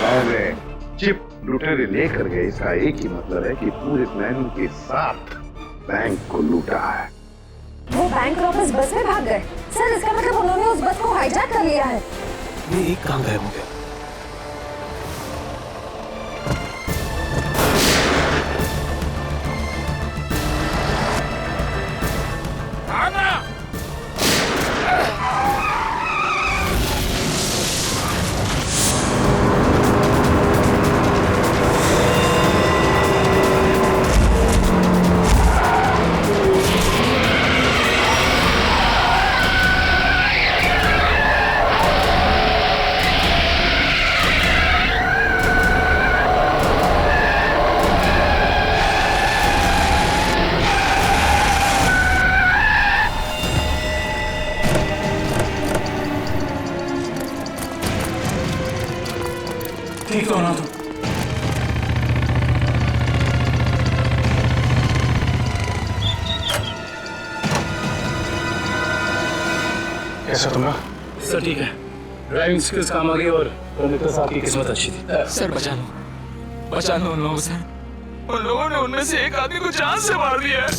अरे चिप लुटेरे लेकर गए, इसका एक ही मतलब है कि पूरे प्लान के साथ बैंक को लूटा है। वो बैंक रॉबर्स बस में भाग गए सर, इसका मतलब उन्होंने उस बस को हाईजैक कर लिया है। ये एक काम गायब हो गया। ठीक तो ना तुम? कैसा तुमरा? सर ठीक है, ड्राइविंग स्किल्स काम आ गई और मित्र साहब की किस्मत अच्छी थी। सर बचा लो उन लोगों से। उन लोगों ने उनमें से एक आदमी को जान से मार दिया है।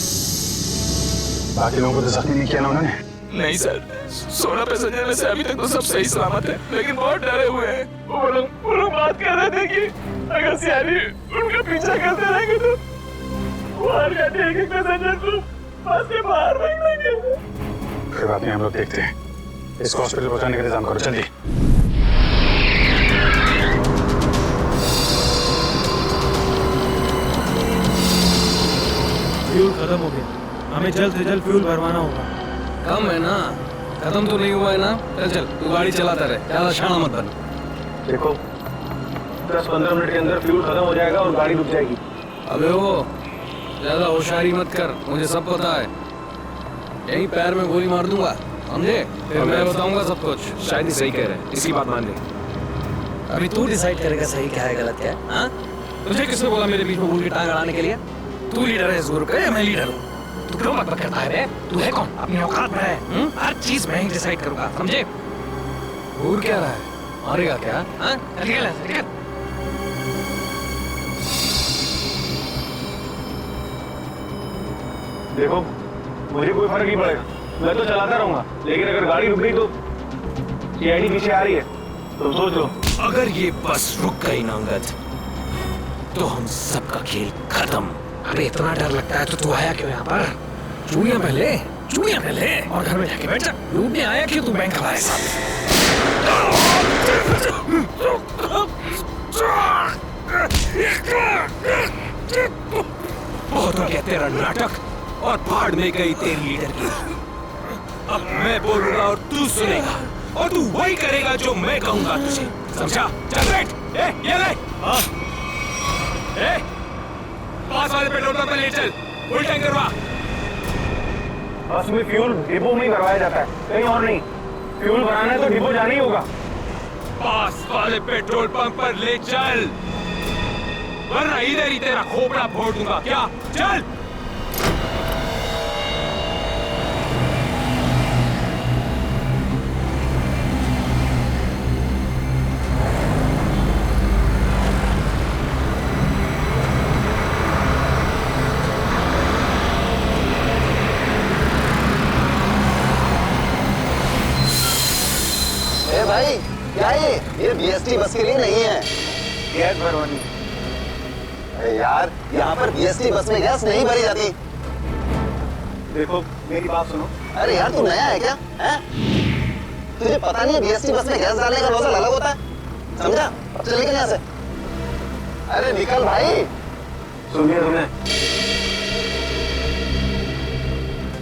बाकी लोगों को तो जख्मी नहीं किया ना उन्होंने? नहीं सर, 16 पैसेंजर में से अभी तक तो सब सही सलामत है, लेकिन बहुत डरे हुए हैं। वो लोग बात कर रहे थे कि अगर सियारी उनका पीछा करते रहेंगे तो वो हर घंटे एक पैसेंजर को बस से बाहर फेंक देंगे। कोई बात नहीं, हम लोग देखते हैं। इसको हॉस्पिटल पहुंचाने का इंतजाम करो जल्दी। फ्यूल खत्म हो गया, हमें जल्द से जल्द फ्यूल भरवाना होगा। कम है ना, खत्म तो नहीं हुआ है ना। चल तू गाड़ी चलाता रहे, ज्यादा शाना मत बन। देखो 10-15 मिनट के अंदर फ्यूल खत्म हो जाएगा और गाड़ी रुक जाएगी। अबे वो ज्यादा होशियारी मत कर, मुझे सब पता है। यही पैर में गोली मार दूंगा, समझे? फिर मैं बताऊंगा सब कुछ। शायद ही सही कह रहे हैं, इसी बात मान ले। अभी तू डिसाइड करेगा सही क्या है गलत क्या है। हाँ, तुझे किसने बोला मेरे बीच में भूल की टांग अड़ाने के लिए? तू लीडर है इस ग्रुप का या मैं लीडर हूँ? तू क्यों मत करता है बे? तू है कौन? अपनी औकात में है। हर चीज मैं ही डिसाइड करूंगा, समझे? भूल क्या रहा है? मारेगा क्या? हाँ, निकल। देखो मुझे कोई फर्क नहीं पड़ेगा, मैं तो चलाता रहूंगा, लेकिन अगर गाड़ी रुक गई तो सीआईडी पीछे आ रही है, तुम सोच लो। अगर ये बस रुक गई ना अंगद, तो हम सबका खेल खत्म। अबे इतना डर लगता है तो तू आया क्यों यहाँ पर? चूड़ियां पहले और घर में जाके बैठ जा। लूटने आया क्यों तू बैंक हमारे साथ? बहुत हो गया तेरा नाटक और भाड़ में गई तेरी लीडर की। अब मैं बोलूंगा और तू सुनेगा और तू वही करेगा जो मैं कहूंगा तुझे, समझा? चल बैठ। ये ले। पास वाले पेट्रोल पंप पे ले चल, फुल टैंक करवा। बस में फ्यूल डिपो में ही भरवाया जाता है, कहीं और नहीं। फ्यूल भराना है तो डिपो जाना ही होगा। पास वाले पेट्रोल पंप पर ले चल, वरना इधर ही तेरा खोपड़ा फोड़ दूंगा। क्या? चल। भाई क्या ये बीएसटी बस के लिए नहीं है। गैस भरवानी। अरे यार यहाँ पर बीएसटी बस में गैस नहीं भरी जाती। देखो मेरी बात सुनो। अरे यार तू नया है क्या? है? तुझे पता नहीं है बीएसटी बस में गैस डालने का नोजल अलग होता है, समझा? अब चल निकल यहाँ से। अरे निकल भाई। सुन लिया तुमने?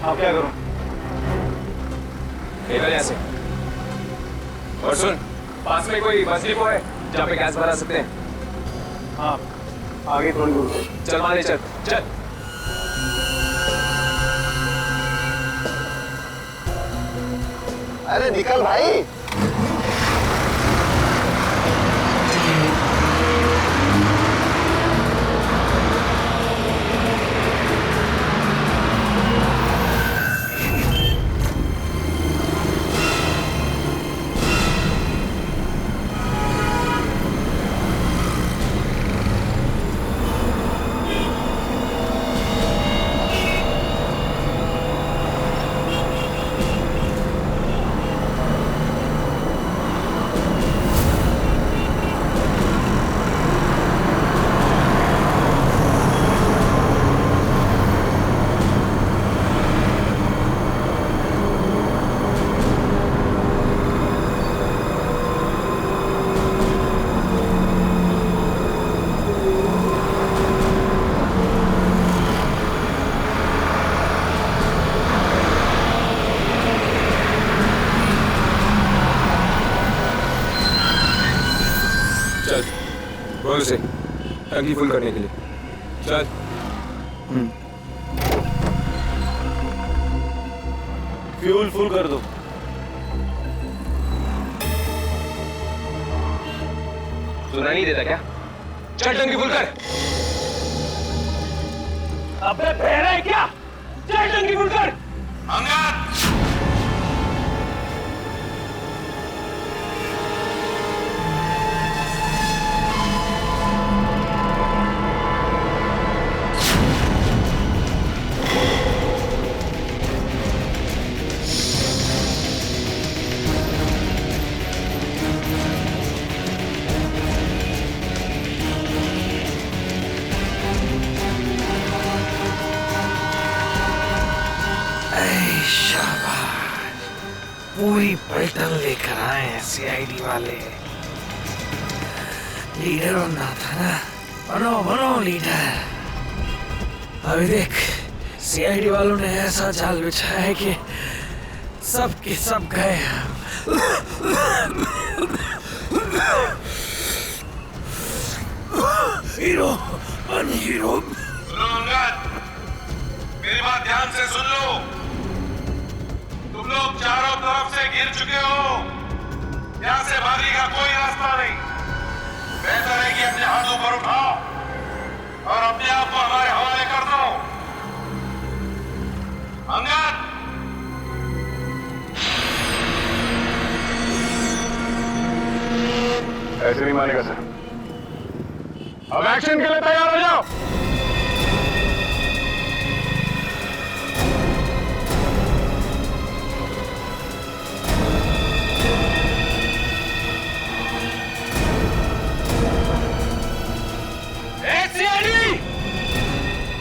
अब क्या करूं? निकल यहाँ से। और सुन, पास में कोई बस डिपो है जहाँ पे गैस भरा सकते हैं? हाँ, आगे थोड़ी दूर से। चल माने, चल। अरे निकल भाई। बोल उसे टंकी फुल करने के लिए। चल। फ्यूल फुल कर दो। सुनाई नहीं देता क्या? चल टंकी फुल कर। अबे बहरा है क्या? चल टंकी फुल कर। अंगद! पूरी पलटन लेकर आए हैं सीआईडी वाले। लीडर बनना था ना, बनो बनो लीडर। अभी देख सीआईडी वालों ने ऐसा जाल बिछाया है कि सब के सब गए। हीरो बन हीरो। सुनो अंगद, मेरी बात ध्यान से सुन लो। तुम लोग चारों तरफ से घिर चुके हो। यहां से भागने का कोई रास्ता नहीं। बेहतर है कि अपने हाथ ऊपर उठाओ और अपने आप को हमारे हवाले कर दो। अंगद! ऐसे नहीं मानेगा सर। अब एक्शन के लिए तैयार हो जाओ।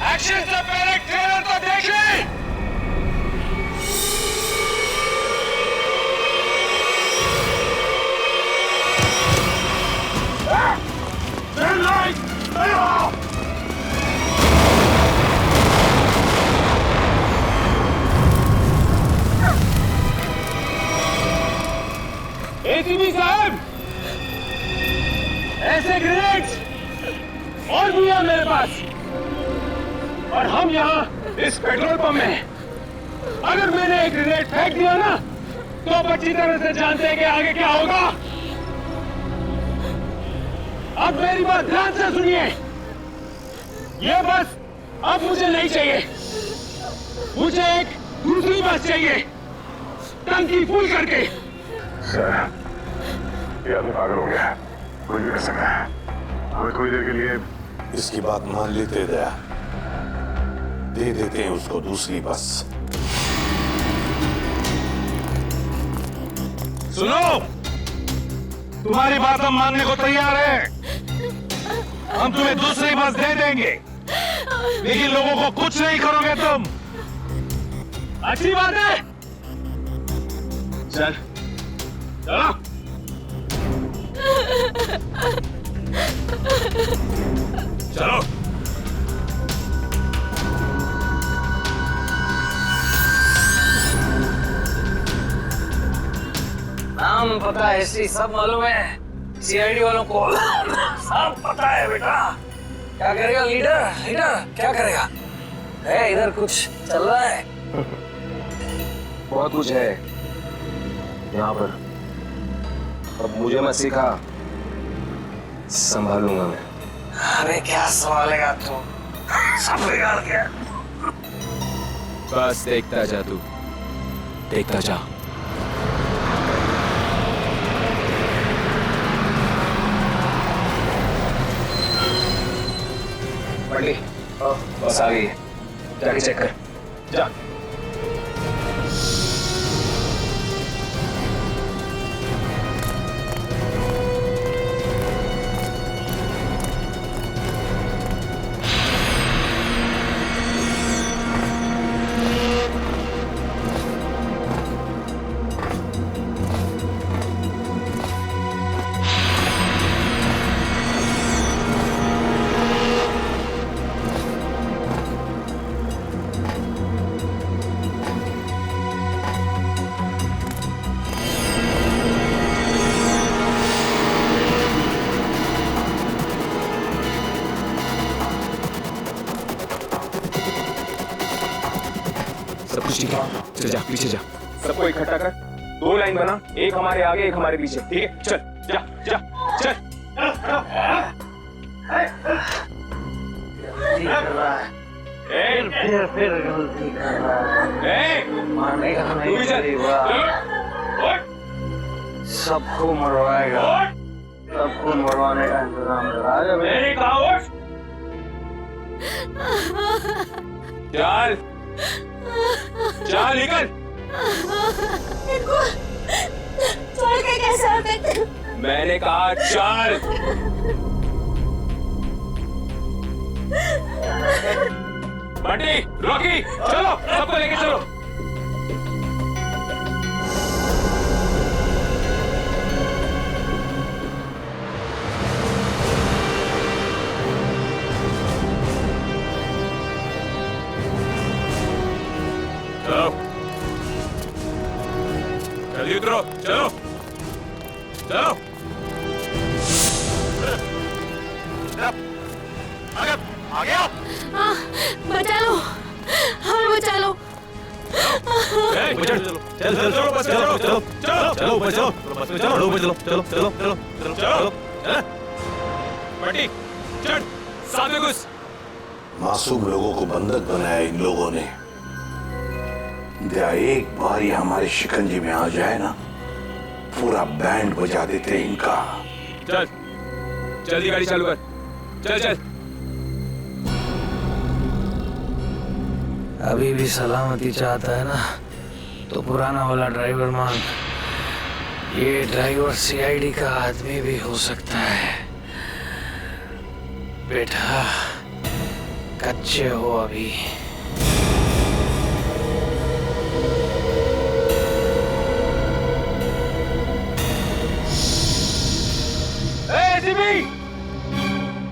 एक्शन से पहले ट्रेलर तो देख ले। एसीपी साहब, ऐसे ग्रेनेड्स और भी है मेरे पास, और हम यहाँ इस पेट्रोल पंप में हैं। अगर मैंने एक ग्रेनेड फेंक दिया ना, तो आप अच्छी तरह से जानते हैं कि आगे क्या होगा। अब मेरी बात ध्यान से सुनिए। ये बस अब मुझे नहीं चाहिए, मुझे एक दूसरी बस चाहिए, टंकी फुल करके। सर, ये आदमी पागल हो गया, कुछ भी कर सकता है। हमें थोड़ी देर के लिए इसकी बात मान लेते दया, दे देते हैं उसको दूसरी बस। सुनो, तुम्हारी बात हम मानने को तैयार हैं। हम तुम्हें दूसरी बस दे देंगे, लेकिन लोगों को कुछ नहीं करोगे तुम। अच्छी बात है, चल चलो। चलो। नाम पता ऐसी सब मालूम है सीआईडी वालों को। सब पता है बेटा। क्या करेगा लीडर? लीडर क्या करेगा? है इधर कुछ चल रहा है? बहुत कुछ है यहाँ पर। अब मुझे मत सिखा, संभालूंगा मैं। अरे क्या संभालेगा तू? सब बिगाड़ गया। बस देखता जा तू, देखता जा। पंडी, बस आ गई है, जाके चेक कर। जा। ठीक है, चल जा, पीछे जा। सबको इकट्ठा कर, 2 लाइन बना, एक हमारे आगे एक हमारे पीछे, ठीक है? चल जा जा चल। फिर गलती कर रहा है। मारने का नहीं करेगा, सबको मरवाएगा, सबको मरवाने का इंतजाम करा। मेरी कहा चल चल निकल। इनको छोड़ के कैसे आ सकते? मैंने कहा चल। बंटी, रॉकी, चलो सबको लेके चलो। चलो जल्दी उतरो, चलो चलो। आगे आओ। बचा लो, हमें बचा लो। चलो चलो चलो बस चलो चलो चलो चलो बस चलो बस में चलो चलो चलो चलो चलो चलो चलो बंटी चढ़, साथ में घुस। मासूम लोगों को बंधक बनाया इन लोगों ने। एक बार ये हमारे शिकंजे में आ जाए ना, पूरा बैंड बजा देते इनका। चल जल्दी गाड़ी चालू कर, चल चल। अभी भी सलामती चाहता है ना, तो पुराना वाला ड्राइवर मांग। ये ड्राइवर सीआईडी का आदमी भी हो सकता है। बेटा कच्चे हो अभी।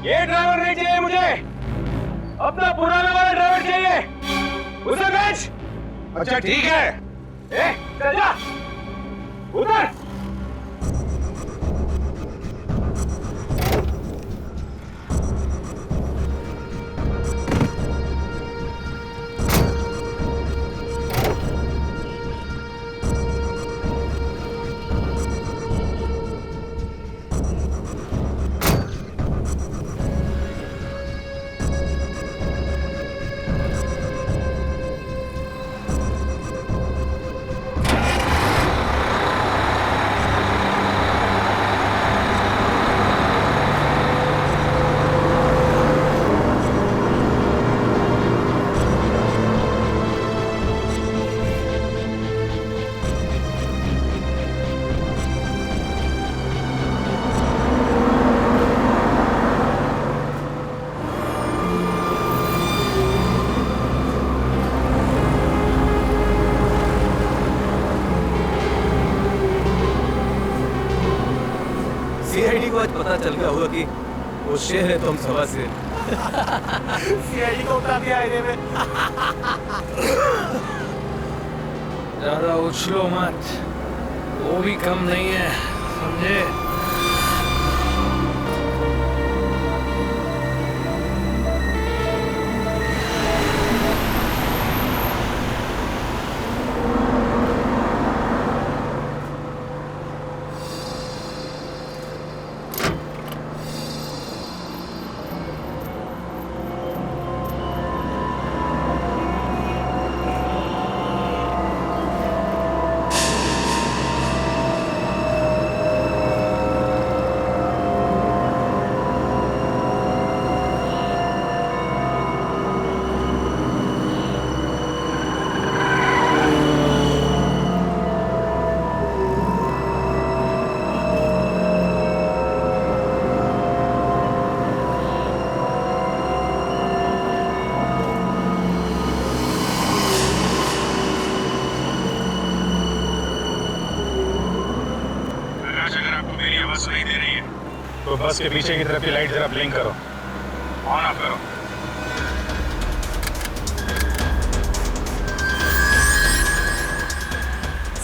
ये ड्राइवर नहीं चाहिए मुझे, अपना पुराना वाला ड्राइवर चाहिए, उसे भेज। अच्छा ठीक है, चल जा उधर। सीआईडी को आज पता चल गया होगा कि वो शेर है तो हम सवा शेर। सीआईडी को उठा दिया आईने में। ज्यादा उछलो मत, वो भी कम नहीं है, समझे? सुनाई दे रही है तो बस के पीछे की तरफ की लाइट जरा ब्लिंक करो, ऑन ऑफ करो।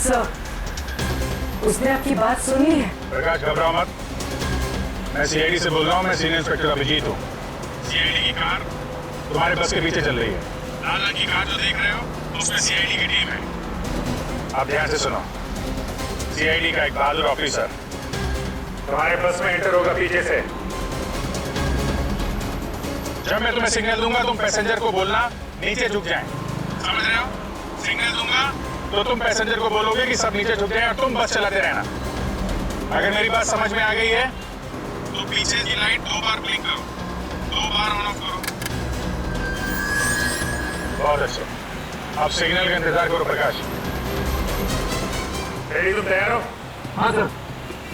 सर, उसने आपकी बात सुनी है? प्रकाश घबराओ मत, मैं सीआईडी से बोल रहा हूँ। मैं सीनियर इंस्पेक्टर अभिजीत हूँ। सीआईडी की कार तुम्हारे बस के पीछे चल रही है। लाल रंग की कार जो देख रहे हो उसमें सीआईडी की टीम है। आप ध्यान से सुनो, सीआईडी का एक बहादुर ऑफिसर तुम्हारे बस में एंटर होगा पीछे से। जब मैं तुम्हें सिग्नल दूंगा तुम पैसेंजर को बोलना नीचे झुक जाएं। समझ रहे हो? सिग्नल दूंगा तो तुम पैसेंजर को बोलोगे कि सब नीचे झुक जाएं और तुम बस चलाते रहना। अगर मेरी बात समझ में आ गई है तो पीछे की लाइट 2 बार ब्लिंक करो, 2 बार ऑन ऑफ करो। बहुत अच्छे, अब सिग्नल का इंतजार करो। प्रकाश रेडी? तुम तैयार हो? हाँ सर,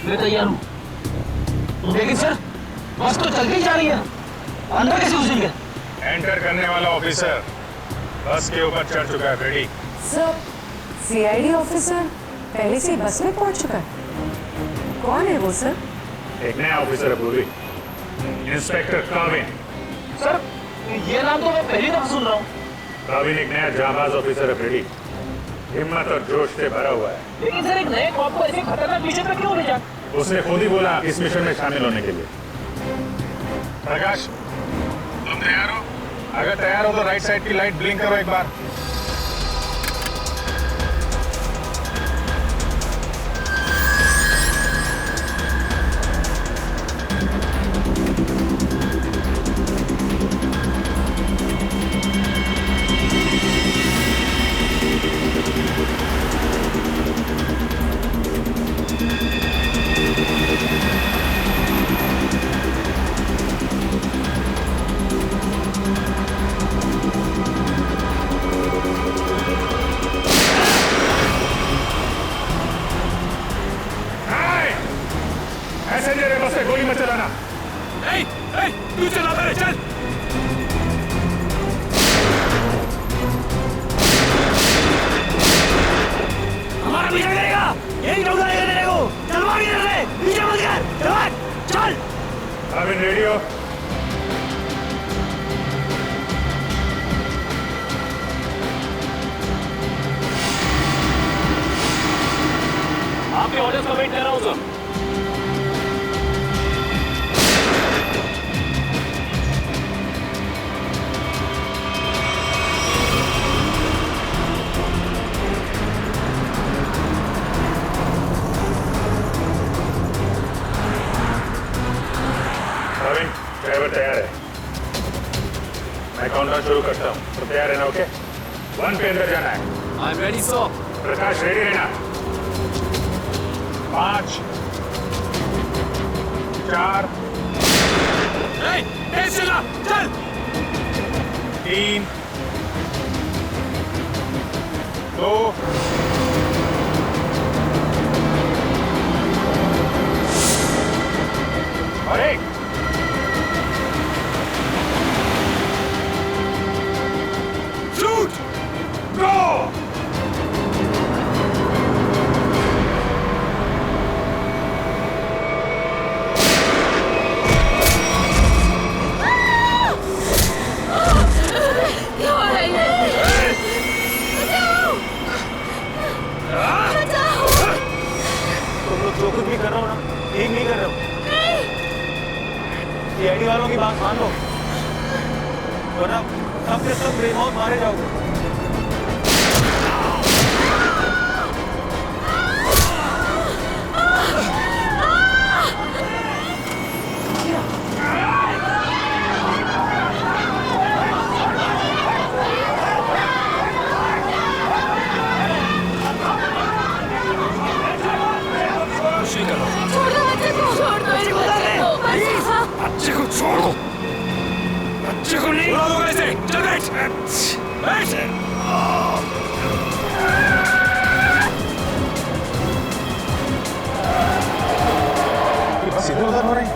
मैं तैयार हूँ। लेकिन सर बस तो चल के ही जा रही है, अंदर कैसे घुसेंगे? एंटर करने वाला ऑफिसर बस के ऊपर चढ़ चुका है। रेडी? सर, सीआईडी ऑफिसर पहले से ही बस में पहुंच चुका है। कौन है वो सर? एक नया ऑफिसर है पूरी, इंस्पेक्टर काविन। सर ये नाम तो मैं पहली दफा सुन रहा हूँ। काविन एक नया जांबाज ऑफिसर है। रेडी? हिम्मत और जोश से भरा हुआ है। लेकिन सर एक नए कॉप को ऐसे खतरनाक मिशन में क्यों ले जा? उसने खुद ही बोला इस मिशन में शामिल होने के लिए। प्रकाश तुम तैयार हो? अगर तैयार हो तो राइट साइड की लाइट ब्लिंक करो एक बार। पैसेंजर है, बस से गोली मत चलाना। तू चला रहा है, चल। हमारा पीछा करेगा, यही ठोका देगा तेरे को। चल भाग इधर से, पीछे मत कर, चल भाग, चल। काविन रेडी हो? आपके ऑर्डर्स का वेट कर रहा हूँ सर। काविन ड्राइवर तैयार है, मैं काउंटडाउन शुरू करता हूँ। तो तैयार है ना? ओके, 1 पे अंदर जाना है। I am ready sir. Prakash ready रहना। 5 4 तेज चला, चल। 3 2 और 1। शूट, गो। तुम लोग जो कुछ भी कर रहे हो ना, ठीक नहीं कर रहे हो। सीआईडी वालों की बात मान लो, वरना सब के सब बेमौत मारे जाओगे। बच्चे को छोड़ो, बच्चे को नहीं उड़ा दोगे ऐसे। चल बैठ, बैठ। बस इधर उधर हो रहे हैं।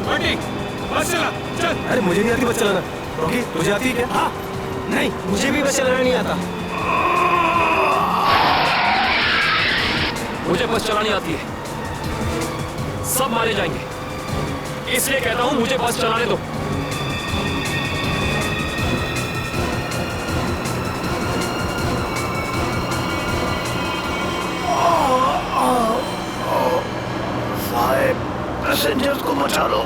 बंटी, बस चला, चल। अरे मुझे नहीं आती बस चलाना। रॉकी तुझे आती है क्या? हाँ, नहीं मुझे भी बस चलाना नहीं आता। मुझे बस चलानी आती है, सब मारे जाएंगे, इसलिए कहता हूं मुझे बस चलाने दो। साहब पैसेंजर्स को बचा लो।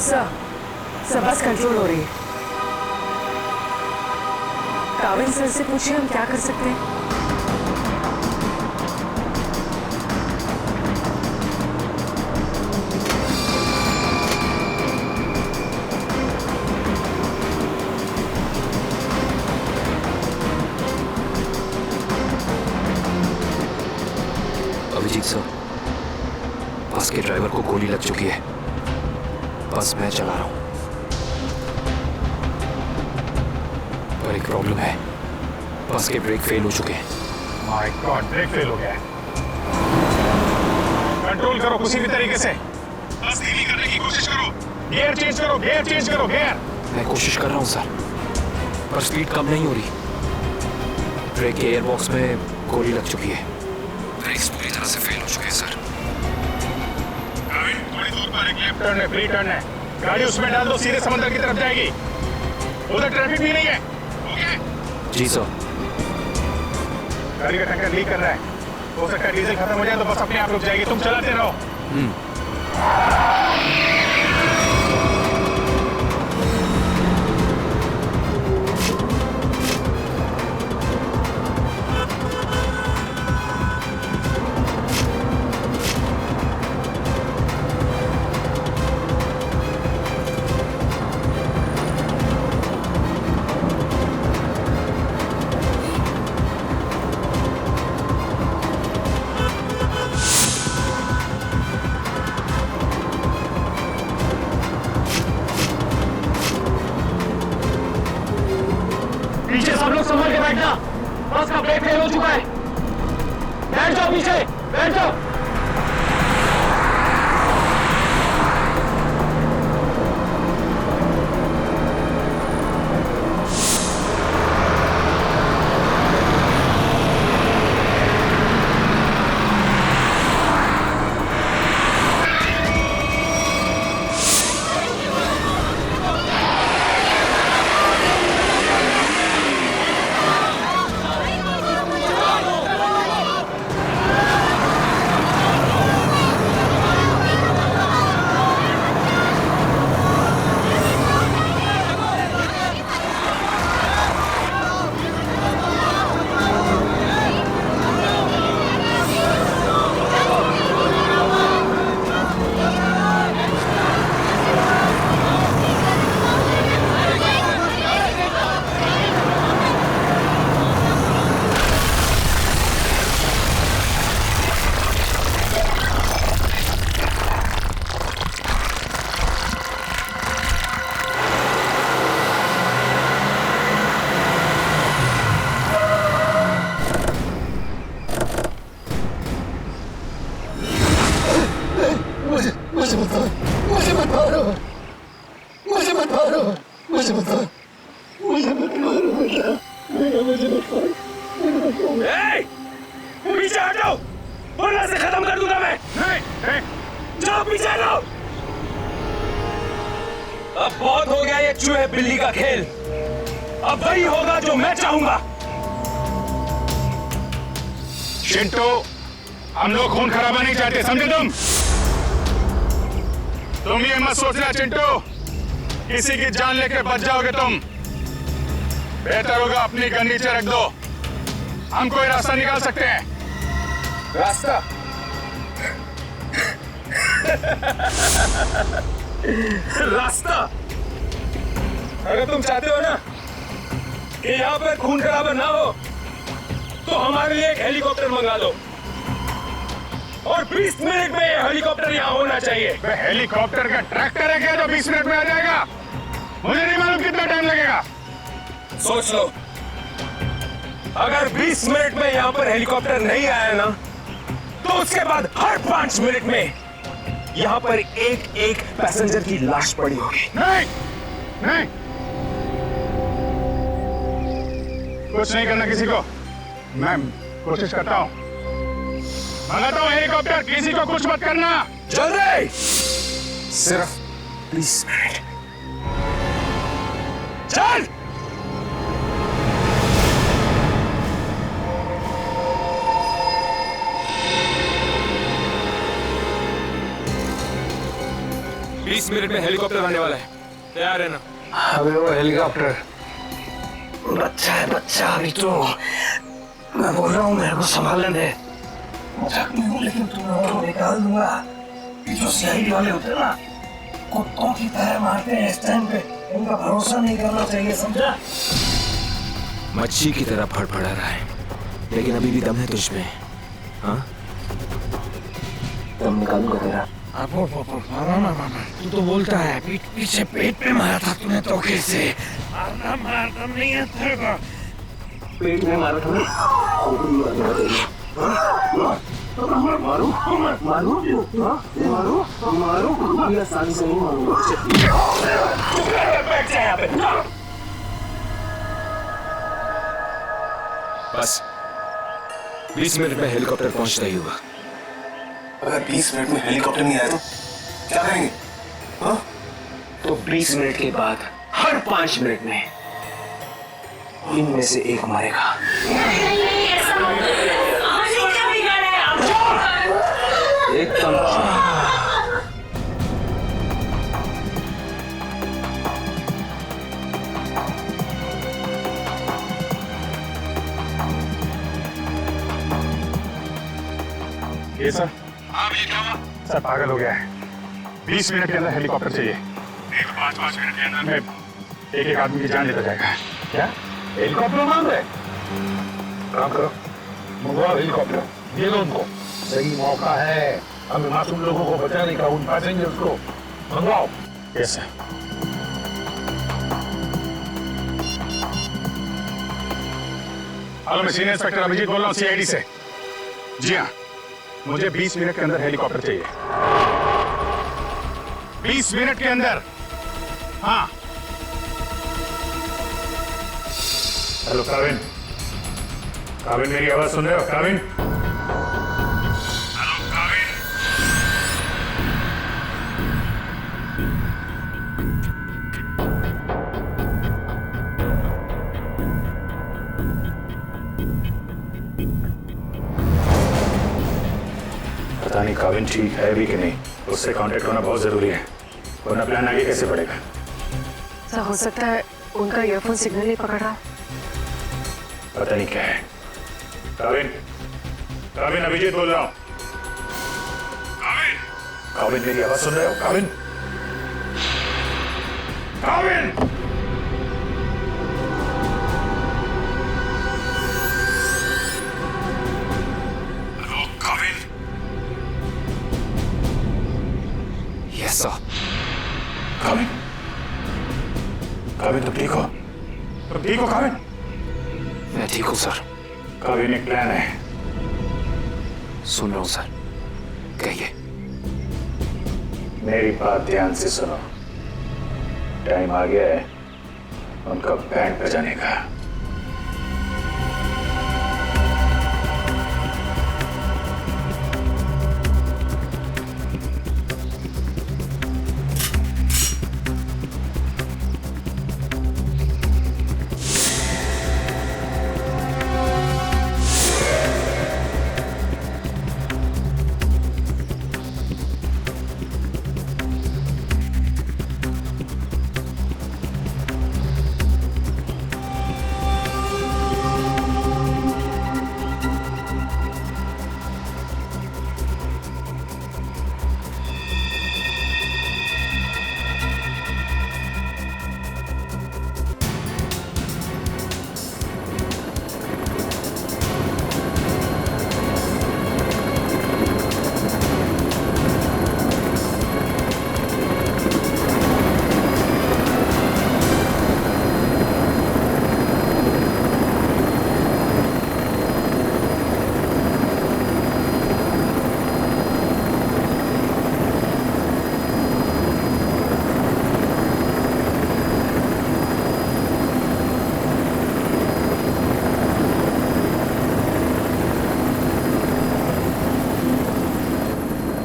सर बस कंट्रोल हो रही है। काविल सर से पूछिए हम क्या कर सकते हैं। अभिजीत सर, बस के ड्राइवर को गोली लग चुकी है। बस मैं चला रहा हूं, पर एक प्रॉब्लम है। बस के ब्रेक फेल हो चुके हैं। माय गॉड, ब्रेक फेल हो गया है। कंट्रोल करो किसी भी तरीके से। बस धीमी करने की कोशिश करो। गियर चेंज करो, गियर चेंज करो, गियर। मैं कोशिश कर रहा हूं सर, पर स्पीड कम नहीं हो रही। ब्रेक के एयरबॉक्स में गोली लग चुकी है। ब्रेक्स पूरी तरह से फेल हो चुके हैं सर। थोड़ी दूर पर एक लेफ्ट टर्न है, फ्री टर्न है। गाड़ी उसमें डाल दो, सीधे समंदर की तरफ जाएगी। उधर ट्रैफिक भी नहीं है। ओके जी सर। गाड़ी का टैंकर लीक कर रहा है। हो सकता है डीजल खत्म हो जाए तो बस अपने आप रुक जाएगी। तुम चलाते रहो। पीछे सब लोग संभल के बैठना। बस का ब्रेक फेल हो चुका है। बैठ जाओ पीछे, बैठ जाओ। पीछे हटो, वरना से खत्म कर दूंगा मैं। नहीं, जाओ पीछे हटो। अब बहुत हो गया ये चूहे बिल्ली का खेल। अब वही होगा जो मैं चाहूंगा। चिंटू, हम लोग खून खराबा नहीं चाहते, समझे तुम ये मत सोचना चिंटू, किसी की जान लेके बच जाओगे तुम। बेहतर होगा अपनी गन नीचे रख दो। हम कोई रास्ता निकाल सकते हैं। रास्ता? रास्ता? अगर तुम चाहते हो ना कि यहाँ पर खून खराबा ना हो, तो हमारे लिए एक हेलीकॉप्टर मंगा दो। और 20 मिनट में ये हेलीकॉप्टर यहाँ होना चाहिए। हेलीकॉप्टर का ट्रैक्टर है क्या जो 20 मिनट में आ जाएगा? मुझे नहीं मालूम कितना टाइम लगेगा। सोच लो, अगर 20 मिनट में यहाँ पर हेलीकॉप्टर नहीं आया ना, तो उसके बाद हर 5 मिनट में यहाँ पर एक एक पैसेंजर की लाश पड़ी होगी। नहीं, नहीं, कुछ नहीं करना किसी को। मैं कोशिश करता हूँ, मंगाता हूँ हेलीकॉप्टर। किसी को कुछ मत करना। जल्दी, सिर्फ 20 मिनट। चल। 20 मिनट में हेलीकॉप्टर आने वाला है, तैयार है ना? अबे वो हेलीकॉप्टर बच्चा है, बच्चा अभी तो। मैं बोल रहा हूँ मेरे को संभालने दे। मजाक नहीं हूँ, लेकिन तुम्हें वो निकाल दूंगा। जो सीआईडी वाले होते हैं ना, कुत्तों की तरह मारते हैं इस टाइम पे। उनका भरोसा नहीं करना चाहिए, समझा? मच्छी की तरह फड़फड़ा रहा है, लेकिन अभी भी दम है तुझ में। हाँ, दम निकालूंगा तेरा। तू तो बोलता है पीछे पेट पे मारा था तूने धोखे से। मार दम नहीं है तेरे को। पेट में मारा था ना, मारू ये आसानी से नहीं मारूंगा। बैठ जा यहाँ पे। बस 20 मिनट में हेलीकॉप्टर पहुंचता ही होगा। अगर 20 मिनट में हेलीकॉप्टर नहीं आया तो क्या करेंगे? हाँ? तो 20 मिनट के बाद हर 5 मिनट में इनमें से एक मरेगा। एकदम ये सर। सर पागल हो गया है। 20 मिनट के अंदर हेलीकॉप्टर चाहिए। नहीं तो 5-5 मिनट के अंदर में एक आदमी की जान लेता जाएगा। क्या हेलीकॉप्टर मांग रहे? काम करो, मंगवाओ हेलीकॉप्टर, दे दो उनको। सही मौका है हमें मासूम लोगों को बचाने का, उन पैसेंजर्स को। मंगवाओ। Yes sir. हेलो, मैं सीनियर इंस्पेक्टर अभिजीत बोल रहा हूँ सीआईडी से। जी हाँ, मुझे 20 मिनट के अंदर हेलीकॉप्टर चाहिए। 20 मिनट के अंदर। हाँ। हेलो काविन, काविन मेरी आवाज सुन रहे हो? काविन, हेलो काविन। पता नहीं काविन ठीक है भी कि नहीं, उससे कांटेक्ट होना बहुत जरूरी है, वरना प्लान आगे कैसे बढ़ेगा? सर हो सकता है उनका ईयरफोन सिग्नल ही पकड़ रहा। पता नहीं क्या है। काविन, काविन अभिजीत बोल रहा हूँ। काविन, काविन मेरी आवाज सुन रहे हो? Kavin, Kavin. Hello Kavin. Yes sir. Kavin, Kavin तुम ठीक हो? तुम ठीक हो काविन? मैं ठीक हूँ सर। काविन एक प्लान है। सुन रहा हूँ सर, कहिए। मेरी बात ध्यान से सुनो। टाइम आ गया है उनका बैंड बजाने का।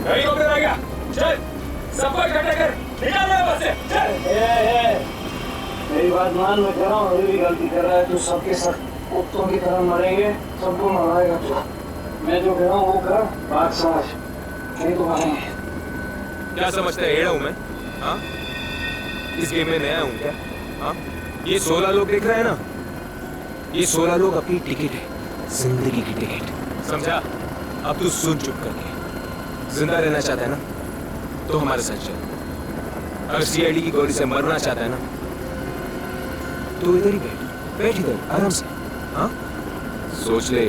हेलीकॉप्टर आ गया, चल सबको इकट्ठा कर, निकाल मेरे बस से, चल। मेरी बात मान, मैं कह रहा हूँ अभी भी गलती कर रहा है। तू सबके सब कुत्तों की तरह मरेंगे, सबको मरवाएगा तू। मैं जो कह रहा हूँ वो कर, बात समझ, नहीं तो मरेंगे। क्या समझते हैं, एड़ा हूं मैं? हाँ? इस गेम में नया हूं क्या? हाँ? ये 16 लोग देख रहे हैं ना? ये 16 लोग अपनी टिकट है, जिंदगी की टिकट, समझा? अब तू सुन चुप करके। जिंदा रहना चाहता है ना, तो हमारे साथ चल। अगर सीआईडी की गोली से मरना चाहता है ना, तो इधर ही बैठ इधर आराम से। हाँ? सोच ले,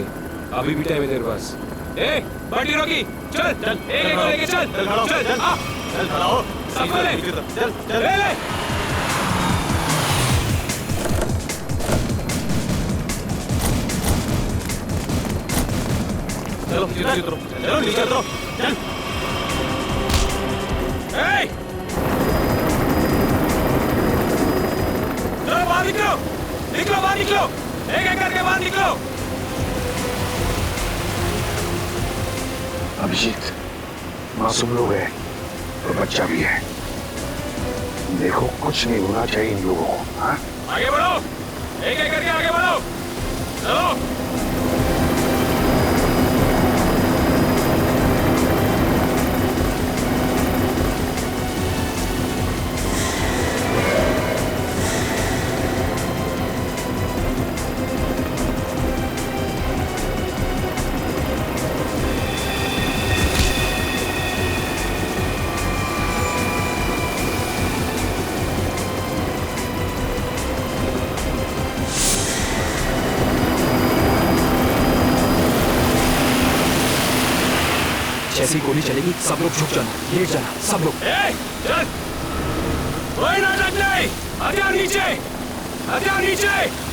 अभी भी टाइम है तेरे पास। ए, बंटी रोकी, चल, चल, एक को लेके चल, चल, चल, आ, चल खड़ा हो, सबको ले, चल चल ले। चलो नीचे उतरो, चलो नीचे उतरो, चल। ए! चलो बाहर निकलो, निकलो बाहर निकलो, एक करके बाहर निकलो। अभिजीत, मासूम लोग हैं और बच्चा भी है। देखो कुछ नहीं होना चाहिए इन लोगों को। हाँ? आगे बढ़ो, एक करके आगे बढ़ो, चलो। जैसी गोली चलेगी सब लोग झुक जाना, लेट जाना, सब लोग। चल, कोई नाटक नहीं, हथियार नीचे, हथियार नीचे।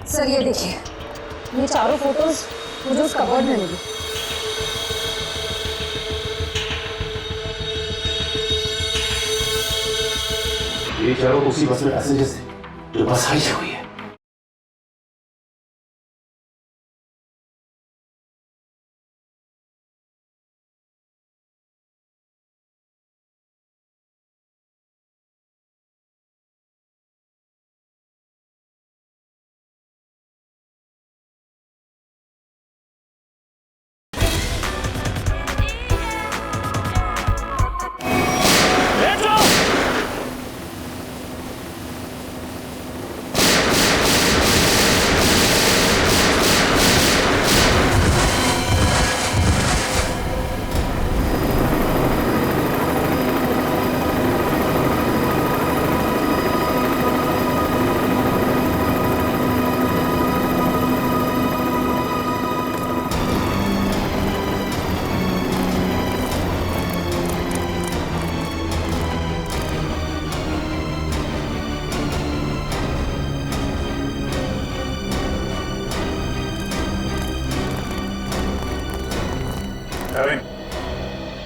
सर ये देखिए, ये चारों फोटोज मुझे उस कबर्ड में मिली। ये चारों उसी बस में पैसेंजर्स हैं जो बस हाईजैक हुई है।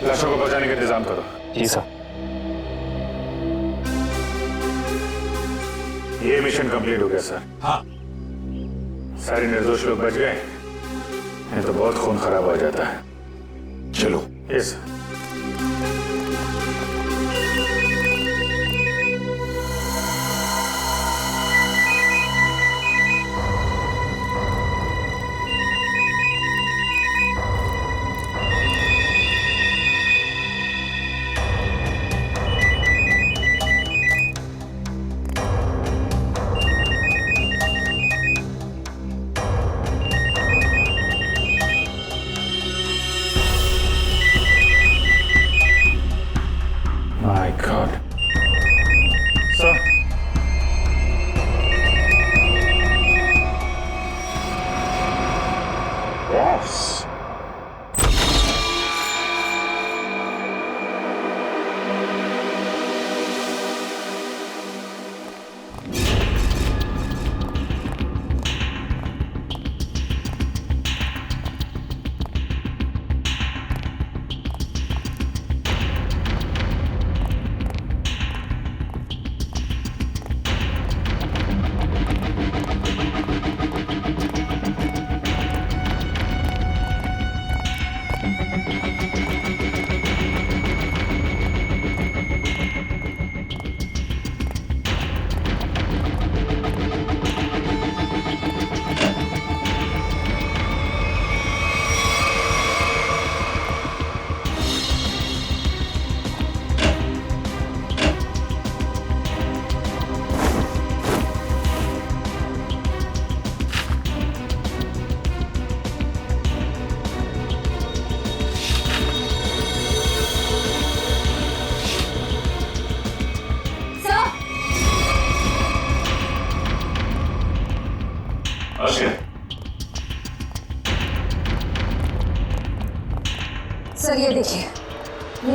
लाशों को बचाने का इंतजाम करो। जी सर। ये मिशन कंप्लीट हो गया सर। हाँ। सारे निर्दोष लोग बच गए, नहीं तो बहुत खून खराब हो जाता है। चलो। यस।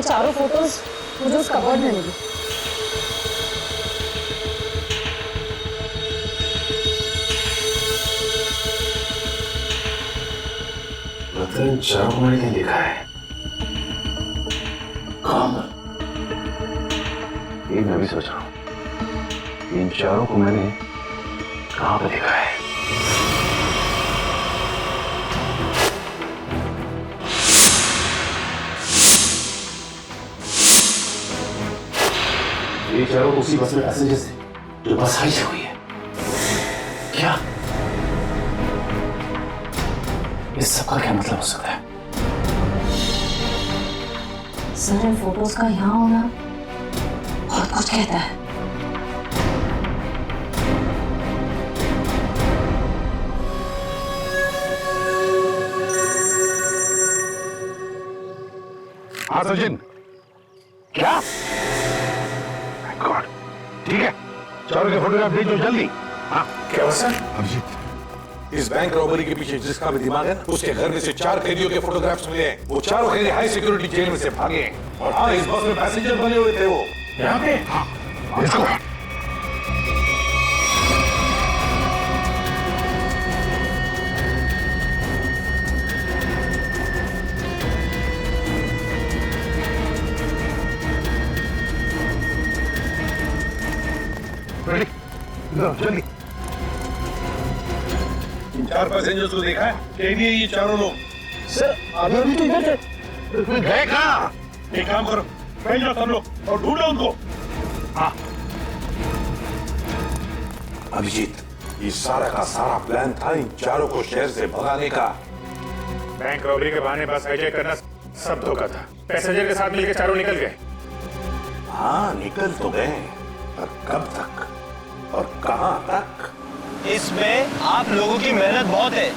चारों फोटोज मुझे उस कबर्ड में मिली। मतलब इन चारों को मैंने देखा है। कौन? ये मैं भी सोच रहा हूं, इन चारों को मैंने कहां पे देखा है? ये चारों को उसी बस में पैसेंजर्स थे जो बस हाईजैक हुई है। क्या इस सब का क्या मतलब हो सकता है? सर, इन फोटोज का यहाँ होना बहुत कुछ कहता है। हाँ सचिन, क्या? गॉड, ठीक है, चारों के फोटोग्राफ भेजो जल्दी। हाँ, क्या हुआ सर? अभिजीत, इस बैंक रॉबरी के पीछे जिसका भी दिमाग है ना, उसके घर में से 4 कैदियों के फोटोग्राफ्स मिले हैं। वो चारों कैदी हाई सिक्योरिटी जेल में से भागे हैं। और हाँ, इस बस में पैसेंजर बने हुए थे वो। यहाँ पे? हाँ, देखो। रेडी? लो, जल्दी। इन 4 पैसेंजर्स को देखा है? कैदी है ये चारों लोग। सर, अभी तो इधर थे। गए कहाँ? एक काम करो, फैल जाओ सब लोग और ढूंढो उनको। हाँ। अभिजीत, ये सारा का सारा प्लान था इन चारों को शहर से भगाने का। बैंक रॉबरी के बहाने बस हाईजैक करना सब धोखा था। पैसेंजर के साथ मिलकर चारों निकल गए। हाँ, निकल तो गए, पर कब तक और कहां तक? इसमें आप लोगों की मेहनत बहुत है,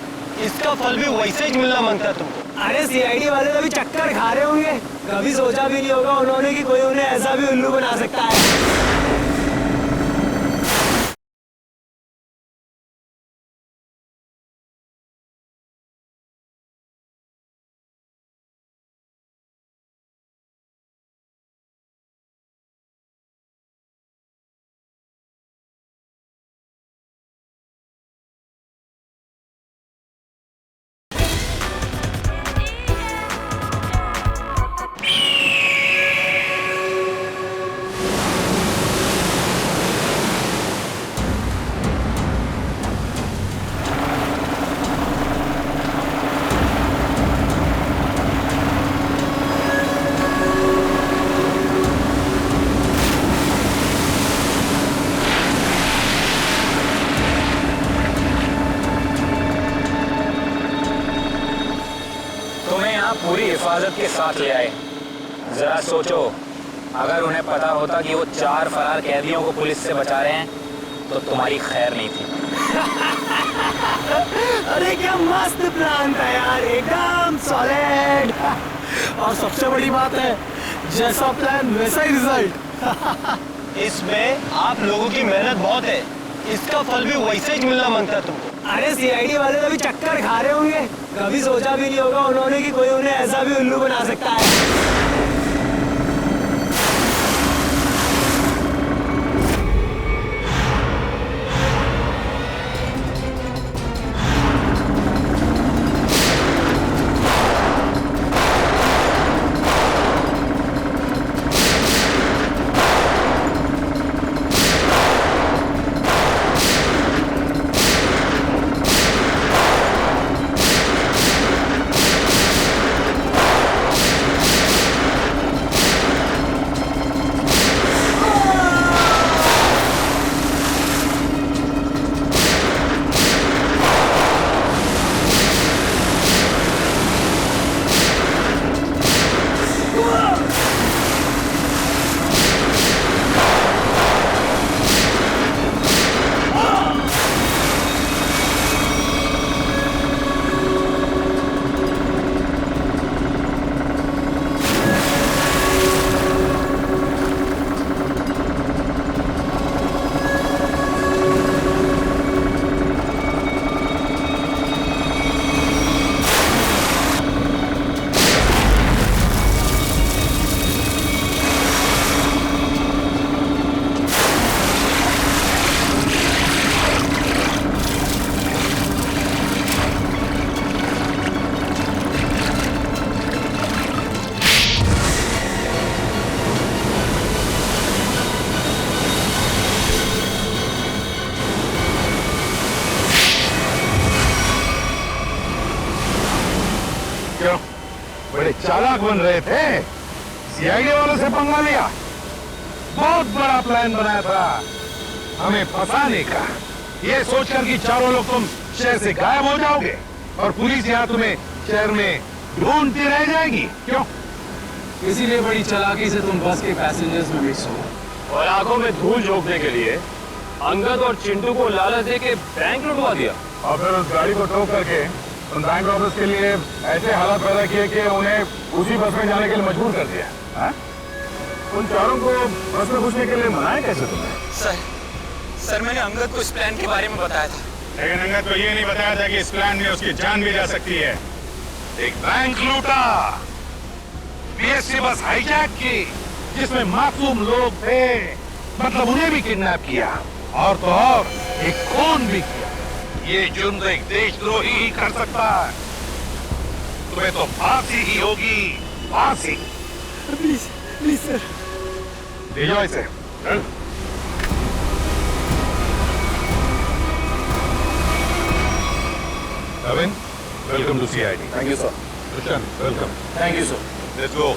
इसका फल भी वैसे ही मिलना मांगता तुमको। अरे सीआईडी वाले तो भी चक्कर खा रहे होंगे। कभी सोचा भी नहीं होगा उन्होंने कि कोई उन्हें ऐसा भी उल्लू बना सकता है। पूरी हिफाजत के साथ ले आए। जरा सोचो, अगर उन्हें पता होता कि वो 4 फरार कैदियों को पुलिस से बचा रहे हैं तो तुम्हारी खैर नहीं थी। अरे क्या मस्त प्लान था यार, एकदम सॉलिड। और सबसे बड़ी बात है, जैसा प्लान वैसा ही रिजल्ट। इसमें आप लोगों की मेहनत बहुत है, इसका फल भी वैसे ही मिलना मांगता तुमको। अरे सीआईडी वाले तो भी चक्कर खा रहे होंगे। कभी सोचा भी नहीं होगा उन्होंने कि कोई उन्हें ऐसा भी उल्लू बना सकता है। चालाक बन रहे थे, सीआईडी वालों से पंगा लिया। बहुत बड़ा प्लान बनाया था हमें फंसाने का, ये सोचकर कि चारों लोग तुम शहर से गायब हो जाओगे और पुलिस यहाँ तुम्हें शहर में ढूंढती रह जाएगी। क्यों? इसीलिए बड़ी चालाकी से तुम बस के पैसेंजर्स में मिक्स हो और आंखों में धूल झोंकने के लिए अंगद और चिंटू को लालच दे के बैंक लुटवा दिया। और फिर उस गाड़ी को टो करके उन बैंक ऑफिस के लिए ऐसे हालात पैदा किए कि उन्हें उसी बस में जाने के लिए मजबूर कर दिया। हाँ? उन चारों को बस में घुसने के लिए मनाया कैसे तुमने? सर मैंने अंगद को इस प्लान के बारे में बताया था। लेकिन अंगद को ये नहीं बताया था कि इस प्लान में उसकी जान भी जा सकती है। एक बैंक लूटा, बीएसटी बस हाईजैक की जिसमें मासूम लोग थे, मतलब उन्हें भी किडनैप किया और तो और एक खून भी किया। ये जुर्म तो एक देशद्रोही ही कर सकता है। तुम्हें तो फांसी ही होगी, फांसी। प्लीज प्लीज सर, ले जाओ इसे। चल। Kevin, welcome to CID. Thank you sir. Krishan, welcome. Thank you sir. Let's go.